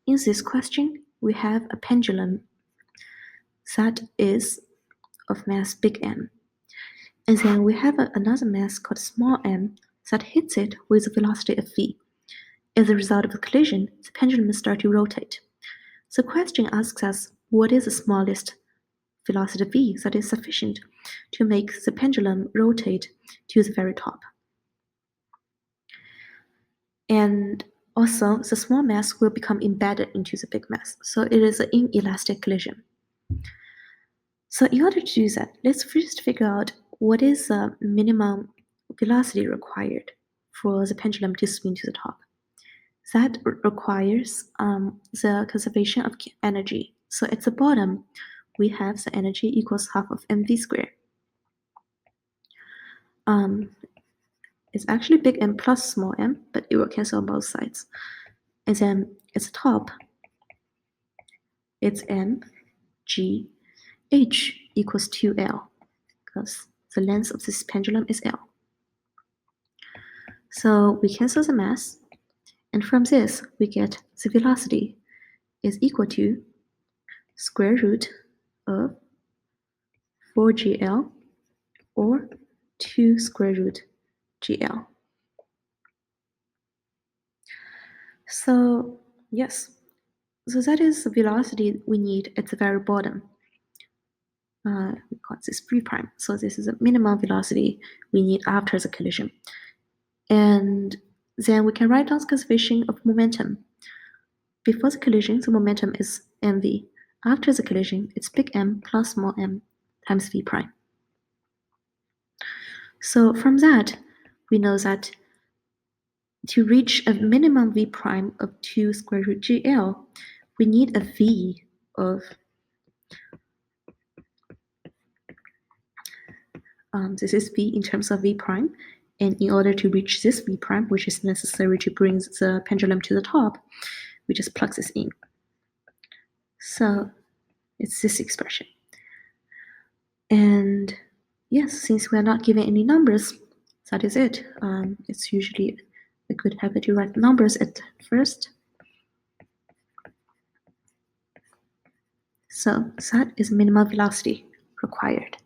In this question, we have a pendulum that is of mass big M. And then we have another mass called small m that hits it with a velocity of v. As a result of the collision, the pendulum starts to rotate. The question asks us, what is the smallest velocity v that is sufficient to make the pendulum rotate to the very top? And also, the small mass will become embedded into the big mass, so it is an inelastic collision. So in order to do that, let's first figure out what is the minimum velocity required for the pendulum to swing to the top. That requires the conservation of energy. So at the bottom, we have the energy equals half of mv squared. It's actually big M plus small m, but it will cancel on both sides. And then at the top, it's m g h equals 2L, because the length of this pendulum is L. So we cancel the mass, and from this, we get the velocity is equal to square root of 4GL or 2 square root GL. So yes, so that is the velocity we need at the very bottom. We call this v prime. So this is the minimum velocity we need after the collision. And then we can write down the conservation of momentum. Before the collision, the momentum is mv. After the collision, it's big M plus small m times v prime. So from that, we know that to reach a minimum v prime of 2 square root gl, we need a v of this is v in terms of v prime, and in order to reach this v prime, which is necessary to bring the pendulum to the top, we just plug this in. So it's this expression. And yes, since we're not given any numbers, that is it. It's usually a good habit to write numbers at first. So that is minimum velocity required.